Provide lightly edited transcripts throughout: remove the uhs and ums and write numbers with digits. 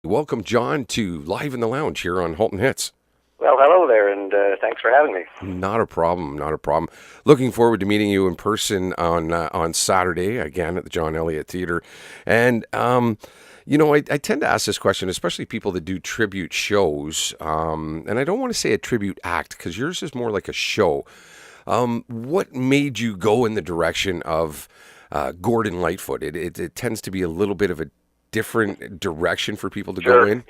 Welcome, John, to Live in the Lounge here on Halton Hits. Well, hello there, and thanks for having me. Not a problem, not a problem. Looking forward to meeting you in person on Saturday, again, at the John Elliott Theatre. And, I tend to ask this question, especially people that do tribute shows, and I don't want to say a tribute act, because yours is more like a show. What made you go in the direction of Gordon Lightfoot? It tends to be a little bit of a different direction for people to go in.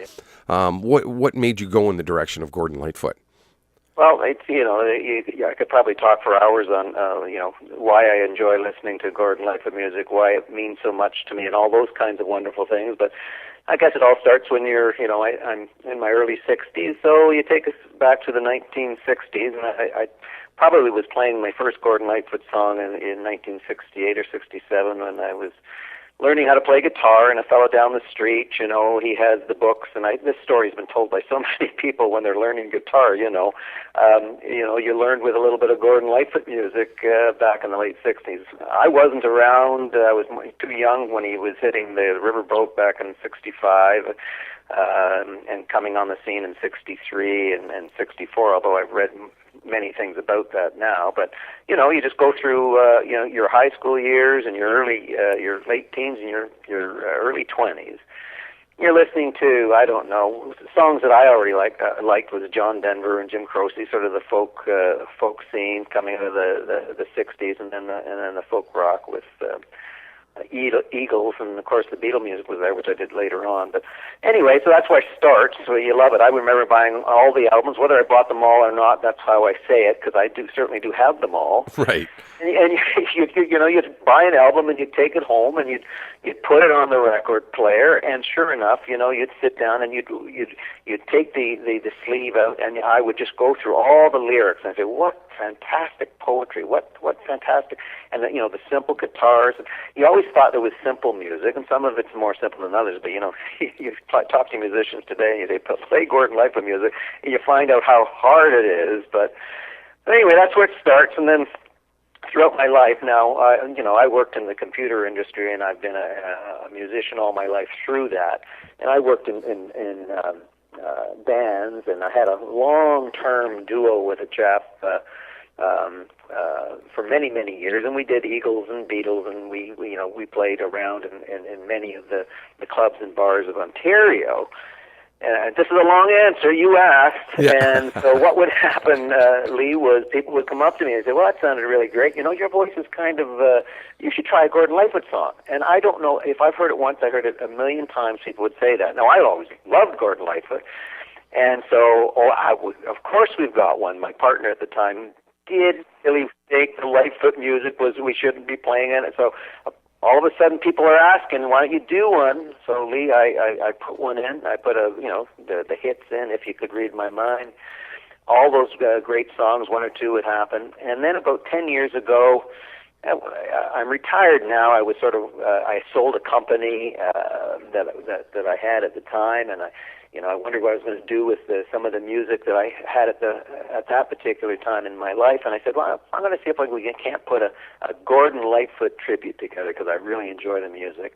What made you go in the direction of Gordon Lightfoot? Well, it's I could probably talk for hours on why I enjoy listening to Gordon Lightfoot music, why it means so much to me, and all those kinds of wonderful things. But I guess it all starts when I'm in my early 60s, so you take us back to the 1960s, and I probably was playing my first Gordon Lightfoot song in 1968 or 67 when I was learning how to play guitar, and a fellow down the street, he has the books, and this story's been told by so many people when they're learning guitar, you learned with a little bit of Gordon Lightfoot music back in the late 60s. I wasn't around. I was too young when he was hitting the riverboat back in 65, and coming on the scene in 63 and 64, although I've read many things about that now. But you just go through your high school years and your late teens and your early 20s. You're listening to, I don't know, songs that I already liked was John Denver and Jim Croce, sort of the folk scene coming out of the 60s, and then the folk rock with Eagles, and of course the Beatle music was there, which I did later on. But anyway, so that's where I start. So you love it. I remember buying all the albums, whether I bought them all or not. That's how I say it, because I certainly do have them all. Right. And you'd buy an album and you'd take it home and you'd put it on the record player, and sure enough, you'd sit down and you'd take the sleeve out, and I would just go through all the lyrics and say, what fantastic poetry, what fantastic, and the simple guitars. You always thought there was simple music, and some of it's more simple than others, but you talk to musicians today and they play Gordon Lightfoot music and you find out how hard it is. But anyway, that's where it starts. And then throughout my life now, I worked in the computer industry, and I've been a musician all my life through that. And I worked in bands, and I had a long-term duo with a chap for many, many years, and we did Eagles and Beatles, and we played around in many of the clubs and bars of Ontario. And this is a long answer. You asked, and so what would happen, Lee, was people would come up to me and say, "Well, that sounded really great. Your voice is kind of, you should try a Gordon Lightfoot song." And I don't know if I've heard it once. I heard it a million times. People would say that. Now, I always loved Gordon Lightfoot, and so of course we've got one. My partner at the time did really think the Lightfoot music we shouldn't be playing in it. So all of a sudden people are asking, why don't you do one? So Lee, I put one in. I put the hits in, If You Could Read My Mind. All those great songs, one or two would happen. And then about 10 years ago, I'm retired now. I was I sold a company that I had at the time, and I wondered what I was going to do with some of the music that I had at that particular time in my life. And I said, well, I'm going to see if we can't put a Gordon Lightfoot tribute together, because I really enjoy the music.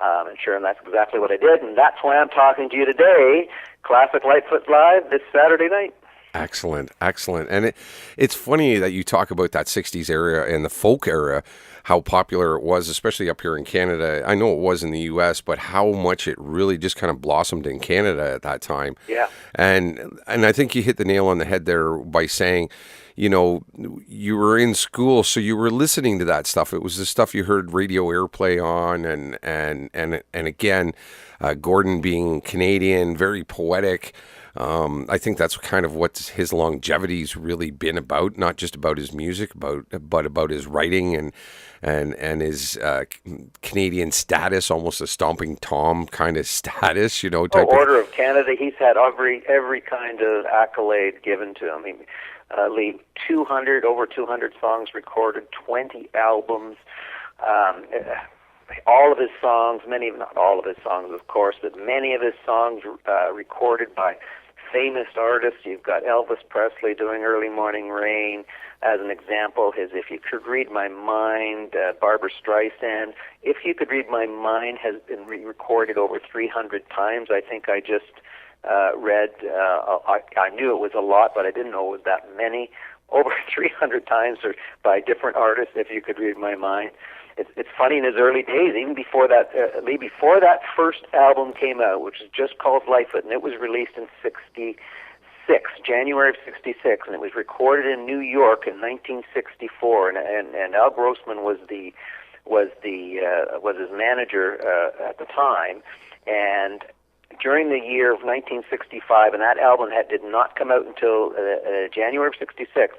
And sure, and that's exactly what I did. And that's why I'm talking to you today. Classic Lightfoot Live this Saturday night. Excellent, excellent. And it's funny that you talk about that 60s era and the folk era, how popular it was, especially up here in Canada. I know it was in the U.S., but how much it really just kind of blossomed in Canada at that time. Yeah. And I think you hit the nail on the head there by saying, you were in school, so you were listening to that stuff. It was the stuff you heard radio airplay on, and again, Gordon being Canadian, very poetic. I think that's kind of what his longevity's really been about, not just about his music, but about his writing and his Canadian status, almost a stomping Tom kind of status, type Order of Canada. He's had every kind of accolade given to him. Lee, over 200 songs recorded, 20 albums. All of his songs, not all of his songs, of course, but many of his songs recorded by famous artists. You've got Elvis Presley doing Early Morning Rain. As an example, his If You Could Read My Mind, Barbara Streisand. If You Could Read My Mind has been re-recorded over 300 times. I think I just read, I knew it was a lot, but I didn't know it was that many. Over 300 times by different artists, If You Could Read My Mind. It's funny, in his early days, even before that first album came out, which is just called Lightfoot, and it was released in January of '66, and it was recorded in New York in 1964. And Al Grossman was his manager at the time, and during the year of 1965, and that album did not come out until January of '66.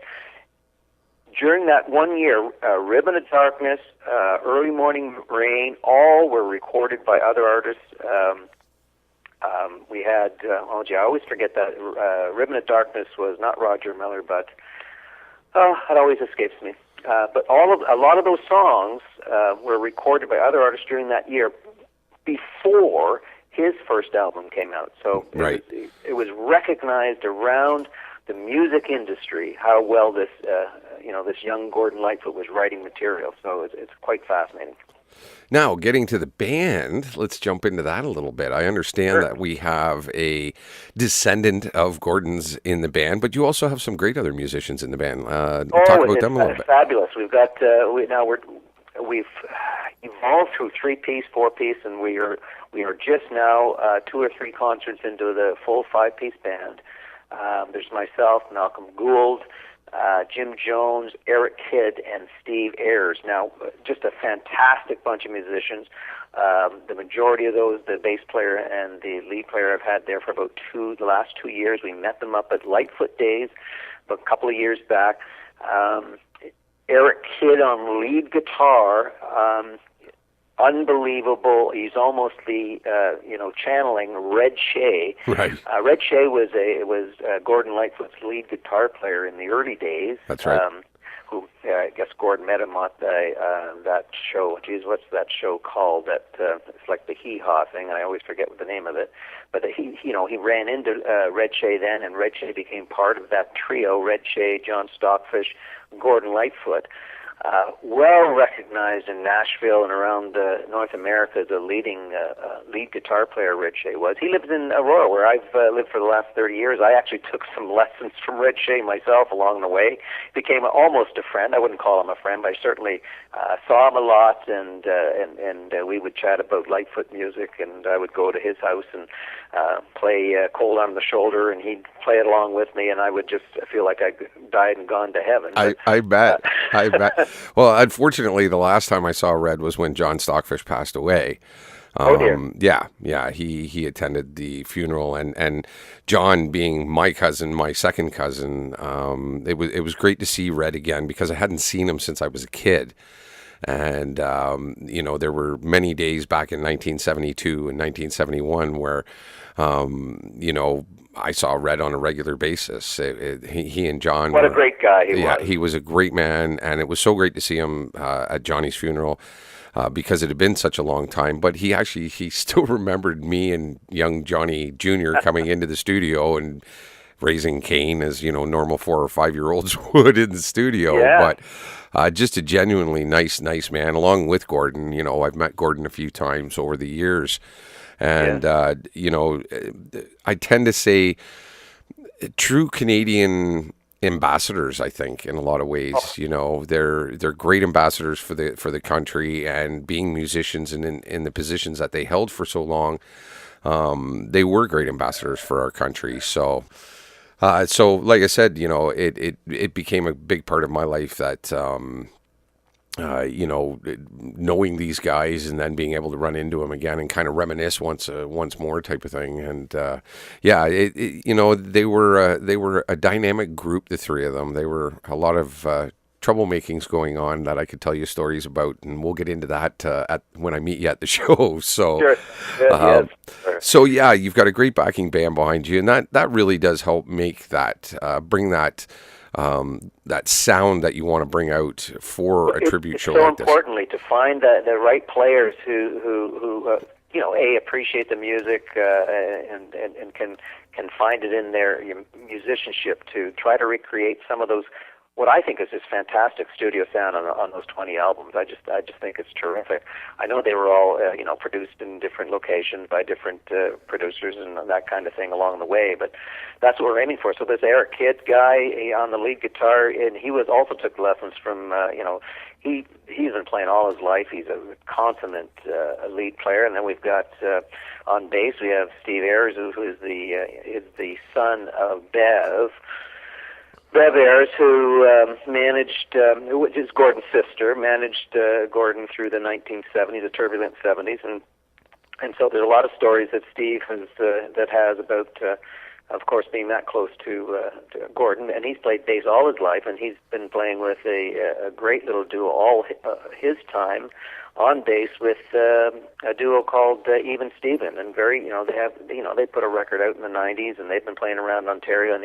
During that 1 year, Ribbon of Darkness, Early Morning Rain, all were recorded by other artists. We had, I always forget that. Ribbon of Darkness was not Roger Miller, but it always escapes me. But a lot of those songs were recorded by other artists during that year before his first album came out. So right. It was recognized around the music industry how well this young Gordon Lightfoot was writing material. So it's quite fascinating. Now, getting to the band, let's jump into that a little bit. I understand that we have a descendant of Gordon's in the band, but you also have some great other musicians in the band. Talk about them a little bit. Fabulous. We've got we've evolved through 3-piece, 4-piece, and we are just now 2 or 3 concerts into the full 5-piece band. There's myself, Malcolm Gould, Jim Jones, Eric Kidd, and Steve Ayers. Now, just a fantastic bunch of musicians. The majority of those, the bass player and the lead player, I've had there for about the last 2 years. We met them up at Lightfoot Days a couple of years back. Eric Kidd on lead guitar, unbelievable. He's almost the channeling Red Shea. Right. Red Shea was Gordon Lightfoot's lead guitar player in the early days. That's right. Who I guess Gordon met him at that show. Geez, what's that show called? That it's like the Hee Haw thing. I always forget what the name of it. But he ran into Red Shea then, and Red Shea became part of that trio: Red Shea, John Stockfish, Gordon Lightfoot. Well recognized in Nashville and around North America, the lead guitar player Red Shea was. He lives in Aurora, where I've lived for the last 30 years. I actually took some lessons from Red Shea myself along the way. Became almost a friend. I wouldn't call him a friend, but I certainly saw him a lot, and we would chat about Lightfoot music, and I would go to his house and play Cold on the Shoulder, and he'd play it along with me, and I would just feel like I died and gone to heaven. I bet. I bet. Well, unfortunately, the last time I saw Red was when John Stockfish passed away. Oh dear. Yeah. He attended the funeral, and John, being my cousin, my second cousin, it was great to see Red again, because I hadn't seen him since I was a kid. And, there were many days back in 1972 and 1971 where, I saw Red on a regular basis. He and John. What a great guy he was. Yeah, he was a great man, and it was so great to see him at Johnny's funeral, because it had been such a long time. But he still remembered me and young Johnny Jr. coming into the studio and raising Cain as normal 4 or 5 year olds would in the studio. Yeah. But just a genuinely nice man, along with Gordon. I've met Gordon a few times over the years. And, I tend to say true Canadian ambassadors, I think, in a lot of ways. They're great ambassadors for the country, and being musicians and in the positions that they held for so long, they were great ambassadors for our country. So like I said, it became a big part of my life that, knowing these guys and then being able to run into them again and kind of reminisce once more type of thing. And they were a dynamic group, the three of them. They were a lot of troublemakings going on that I could tell you stories about, and we'll get into that when I meet you at the show. So, sure. Yes. So yeah, you've got a great backing band behind you, and that really does help make that bring that sound that you want to bring out for a tribute show like this. So importantly, to find the right players who appreciate the music and can find it in their musicianship to try to recreate some of those, what I think is this fantastic studio sound on those 20 albums. I just think it's terrific. I know they were all produced in different locations by different producers and that kind of thing along the way, but that's what we're aiming for. So this Eric Kidd guy on the lead guitar, and he also took lessons from he's been playing all his life. He's a consummate lead player, and then we've got on bass we have Steve Ayers, who is the son of Bev Ayers, who which is Gordon's sister, managed Gordon through the 1970s, the turbulent 70s, and so there's a lot of stories that Steve has about, of course, being that close to Gordon, and he's played bass all his life, and he's been playing with a great little duo all his time on bass with a duo called Even Steven, and they put a record out in the 90s, and they've been playing around Ontario, and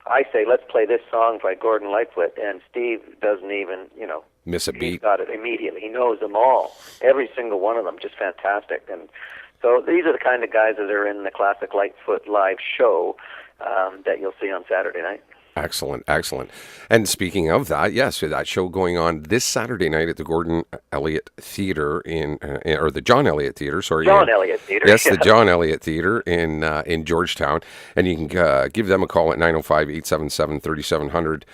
I say let's play this song by Gordon Lightfoot, and Steve doesn't even miss a beat. He's got it immediately. He knows them all, every single one of them, just fantastic. And so these are the kind of guys that are in the Classic Lightfoot live show that you'll see on Saturday night. Excellent, excellent. And speaking of that, yes, that show going on this Saturday night at the Gordon Elliott Theatre or the John Elliott Theatre, sorry. John Elliott Theatre. Yes, the John Elliott Theatre in Georgetown. And you can give them a call at 905-877-3700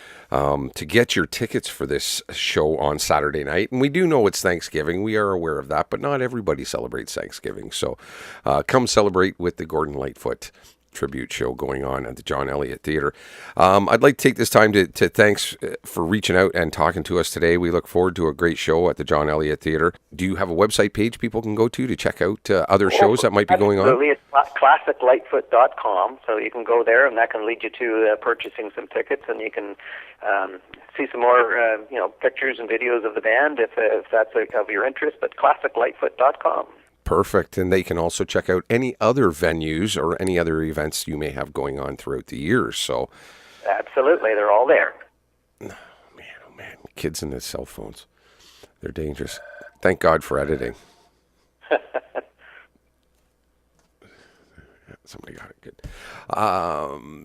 to get your tickets for this show on Saturday night. And we do know it's Thanksgiving. We are aware of that, but not everybody celebrates Thanksgiving. So come celebrate with the Gordon Lightfoot tribute show going on at the John Elliott Theatre. I'd like to take this time to thanks for reaching out and talking to us today. We look forward to a great show at the John Elliott Theatre. Do you have a website page people can go to check out other shows that might be going on? Absolutely. It's classiclightfoot.com, so you can go there, and that can lead you to purchasing some tickets, and you can see some more pictures and videos of the band if that's of your interest, but classiclightfoot.com. Perfect. And they can also check out any other venues or any other events you may have going on throughout the year. So, absolutely. They're all there. Oh, man. Kids and their cell phones. They're dangerous. Thank God for editing. Somebody got it. Good.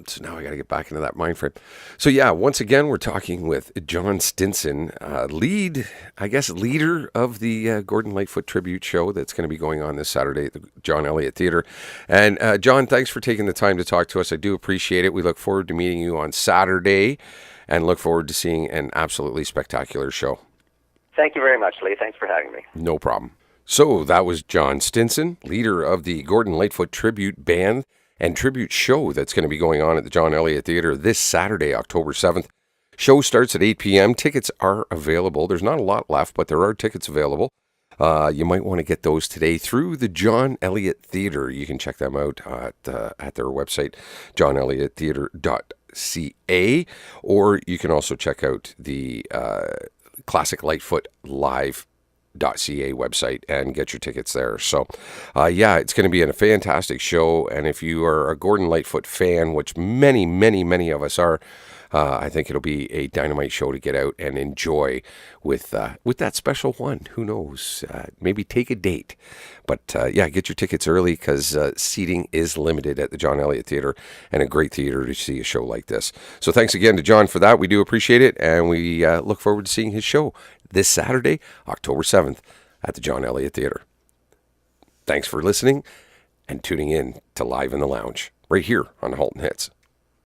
So now I got to get back into that mind frame. So yeah, once again, we're talking with John Stinson, leader of the Gordon Lightfoot tribute show that's going to be going on this Saturday at the John Elliott Theatre. And John, thanks for taking the time to talk to us. I do appreciate it. We look forward to meeting you on Saturday and look forward to seeing an absolutely spectacular show. Thank you very much, Lee. Thanks for having me. No problem. So that was John Stinson, leader of the Gordon Lightfoot Tribute Band and Tribute Show that's going to be going on at the John Elliott Theatre this Saturday, October 7th. Show starts at 8 p.m. Tickets are available. There's not a lot left, but there are tickets available. You might want to get those today through the John Elliott Theatre. You can check them out at their website, johnelliotttheatre.ca, or you can also check out the Classic Lightfoot Live .ca website and get your tickets there. So it's going to be a fantastic show, and if you are a Gordon Lightfoot fan, which many of us are, I think it'll be a dynamite show to get out and enjoy with that special one. Who knows? Maybe take a date. But get your tickets early because seating is limited at the John Elliott Theatre, and a great theatre to see a show like this. So thanks again to John for that. We do appreciate it, and we look forward to seeing his show this Saturday, October 7th, at the John Elliott Theatre. Thanks for listening and tuning in to Live in the Lounge, right here on Halton Hits.